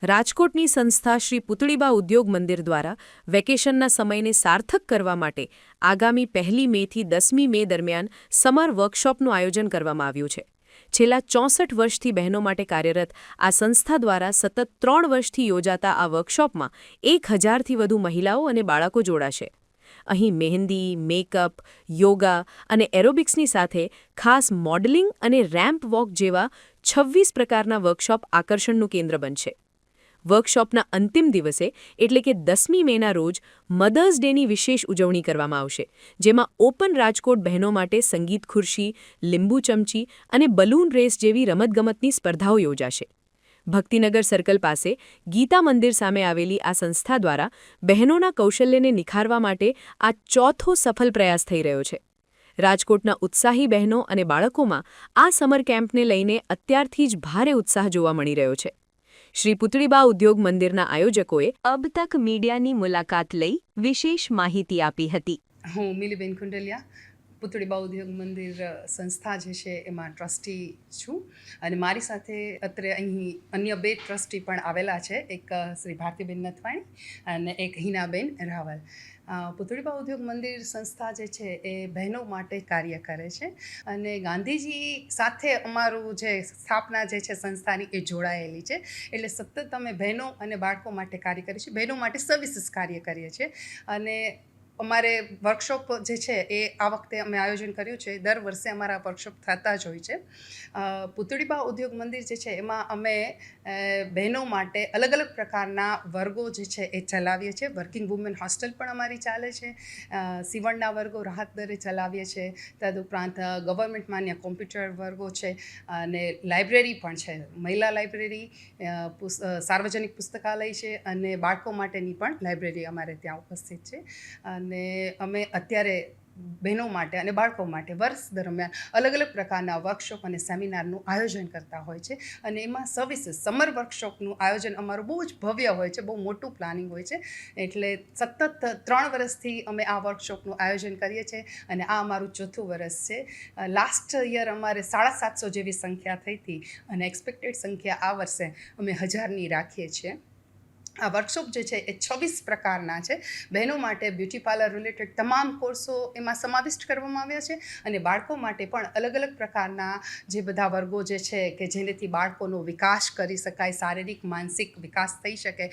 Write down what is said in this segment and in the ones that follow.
રાજકોટની સંસ્થા શ્રી પુતળીબા ઉદ્યોગ મંદિર દ્વારા વેકેશનના સમયને સાર્થક કરવા માટે આગામી 1 મેથી 10 મે દરમિયાન સમર વર્કશોપનું આયોજન કરવામાં આવ્યું છે. છેલ્લા 64 વર્ષથી બહેનો માટે કાર્યરત આ સંસ્થા દ્વારા સતત 3 વર્ષથી યોજાતા આ વર્કશોપમાં 1000થી વધુ મહિલાઓ અને બાળકો જોડાશે. અહીં મહેંદી, મેકઅપ, યોગા અને એરોબિક્સની સાથે ખાસ મોડલિંગ અને રેમ્પ વોક જેવા 26 પ્રકારના વર્કશોપ આકર્ષણનું કેન્દ્ર બનશે. વર્કશોપના અંતિમ દિવસે એટલે કે 10મી મેના રોજ મધર્સ ડેની વિશેષ ઉજવણી કરવામાં આવશે, જેમાં ઓપન રાજકોટ બહેનો માટે સંગીત ખુરશી, લીંબુ ચમચી અને બલૂન રેસ જેવી રમતગમતની સ્પર્ધાઓ યોજાશે. ભક્તિનગર સર્કલ પાસે ગીતા મંદિર સામે આવેલી આ સંસ્થા દ્વારા બહેનોના કૌશલ્યને નિખારવા માટે આ ચોથો સફળ પ્રયાસ થઈ રહ્યો છે. રાજકોટના ઉત્સાહી બહેનો અને બાળકોમાં આ સમર કેમ્પને લઈને અત્યારથી જ ભારે ઉત્સાહ જોવા મળી રહ્યો છે. શ્રી પુતળીબા ઉદ્યોગ મંદિરના આયોજકોએ અબ તક મીડિયાની મુલાકાત લઈ વિશેષ માહિતી આપી હતી. હું મિલીબેન કુંડલિયા, પુતળીબા ઉદ્યોગ મંદિર સંસ્થા જે છે એમાં ટ્રસ્ટી છું અને મારી સાથે અત્રે અહીં અન્ય 2 ટ્રસ્ટી પણ આવેલા છે, એક શ્રી ભારતીબેન નથવાણી અને એક હિનાબેન રાવલ. પુતળીબા ઉદ્યોગ મંદિર સંસ્થા જે છે એ બહેનો માટે કાર્ય કરે છે અને ગાંધીજી સાથે અમારું જે સ્થાપના જે છે સંસ્થાની એ જોડાયેલી છે. એટલે સતત અમે બહેનો અને બાળકો માટે કાર્ય કરીએ છીએ, બહેનો માટે સર્વિસીસ કાર્ય કરીએ છીએ. અને અમારે વર્કશોપ જે છે એ આ વખતે અમે આયોજન કર્યું છે. દર વર્ષે અમારા વર્કશોપ થતા જ હોય છે. પુતળીબા ઉદ્યોગ મંદિર જે છે એમાં અમે બહેનો માટે અલગ અલગ પ્રકારના વર્ગો જે છે એ ચલાવીએ છીએ. વર્કિંગ વુમેન હોસ્ટેલ પણ અમારી ચાલે છે, સીવણના વર્ગો રાહત દરે ચલાવીએ છીએ. તદુપરાંત ગવર્મેન્ટ માન્ય કોમ્પ્યુટર વર્ગો છે અને લાઇબ્રેરી પણ છે, મહિલા લાઇબ્રેરી, સાર્વજનિક પુસ્તકાલય છે અને બાળકો માટેની પણ લાઇબ્રેરી અમારે ત્યાં ઉપસ્થિત છે. અને અમે અત્યારે બહેનો માટે અને બાળકો માટે વર્ષ દરમિયાન અલગ અલગ પ્રકારના વર્કશોપ અને સેમિનારનું આયોજન કરતા હોય છે. અને એમાં સર્વિસીસ સમર વર્કશોપનું આયોજન અમારું બહુ જ ભવ્ય હોય છે, બહુ મોટું પ્લાનિંગ હોય છે. એટલે સતત 3 વર્ષથી અમે આ વર્કશોપનું આયોજન કરીએ છીએ અને આ અમારું 4થું વર્ષ છે. લાસ્ટ યર અમારે 750 જેવી સંખ્યા થઈ હતી અને એક્સપેક્ટેડ સંખ્યા આ વર્ષે અમે 1000ની રાખીએ છીએ. આ વર્કશોપ જે છે એ 26 પ્રકારના છે. બહેનો માટે બ્યુટી પાર્લર રિલેટેડ તમામ કોર્સો એમાં સમાવિષ્ટ કરવામાં આવ્યા છે અને બાળકો માટે પણ અલગ અલગ પ્રકારના જે બધા વર્ગો જે છે કે જેનેથી બાળકોનો વિકાસ કરી શકાય, શારીરિક માનસિક વિકાસ થઈ શકે,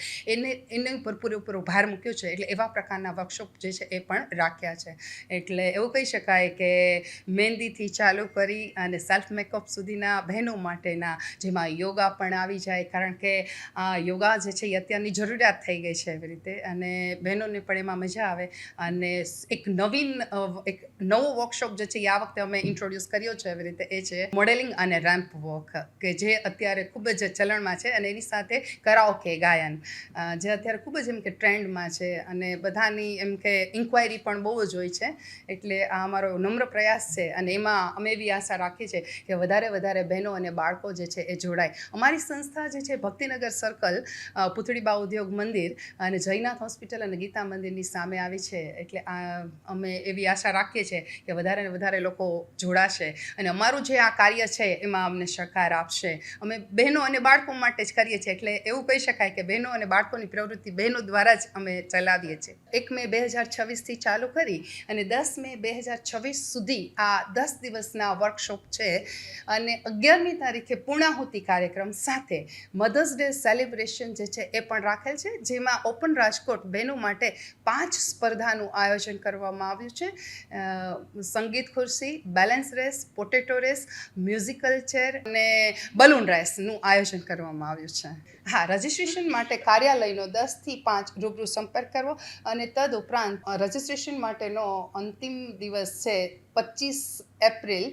એને ઉપર પૂરેપૂરો ભાર મૂક્યો છે. એટલે એવા પ્રકારના વર્કશોપ જે છે એ પણ રાખ્યા છે. એટલે એવું કહી શકાય કે મહેંદીથી ચાલુ કરી અને સેલ્ફ મેકઅપ સુધીના બહેનો માટેના, જેમાં યોગા પણ આવી જાય, કારણ કે યોગા જે છે એ અત્યારની જરૂરિયાત થઈ ગઈ છે એવી રીતે, અને બહેનોને પણ એમાં મજા આવે. અને એક નવો વર્કશોપ જે છે એ આ વખતે અમે ઇન્ટ્રોડ્યુસ કર્યો છે એવી રીતે, એ છે મોડેલિંગ અને રેમ્પ વોક, કે જે અત્યારે ખૂબ જ ચલણમાં છે. અને એની સાથે કરાઓકે ગાયન, જે અત્યારે ખૂબ જ એમ કે ટ્રેન્ડમાં છે અને બધાની એમ કે ઇન્ક્વાયરી પણ બહુ જ હોય છે. એટલે આ અમારો નમ્ર પ્રયાસ છે અને એમાં અમે એવી આશા રાખીએ છીએ કે વધારે બહેનો અને બાળકો જે છે એ જોડાય. અમારી સંસ્થા જે છે ભક્તિનગર સર્કલ, પુતળીબા ઉદ્યોગ મંદિર અને જયનાથ હોસ્પિટલ અને ગીતા મંદિરની સામે આવી છે. એટલે અમે એવી આશા રાખીએ છીએ કે વધારે લોકો જોડાશે અને અમારું જે આ કાર્ય છે એમાં અમને સહકાર આપશે. અમે બહેનો અને બાળકો માટે જ કરીએ છીએ, એટલે એવું કહી શકાય કે બહેનો અને બાળકોની પ્રવૃત્તિ બહેનો દ્વારા જ અમે ચલાવીએ છીએ. 1 મે 2026થી ચાલુ કરી અને 10 મે 2026 સુધી આ 10 દિવસના વર્કશોપ છે. અને 11મી તારીખે પૂર્ણાહુતિ કાર્યક્રમ સાથે મધર્સ ડે સેલિબ્રેશન જે છે એ પણ રાખેલ છે, જેમાં ઓપન રાજકોટ બહેનો માટે 5 સ્પર્ધાનું આયોજન કરવામાં આવ્યું છે. સંગીત ખુરશી, balance race, potato race, musical chair અને બલૂન રેસનું આયોજન કરવામાં આવ્યું છે. હા, રજિસ્ટ્રેશન માટે કાર્યાલયનો 10 થી 5 રૂબરૂ સંપર્ક કરવો અને તદુપરાંત રજિસ્ટ્રેશન માટેનો અંતિમ દિવસ છે 25 એપ્રિલ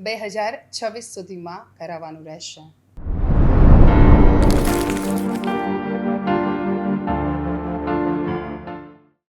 2026 સુધીમાં કરાવવાનું રહેશે.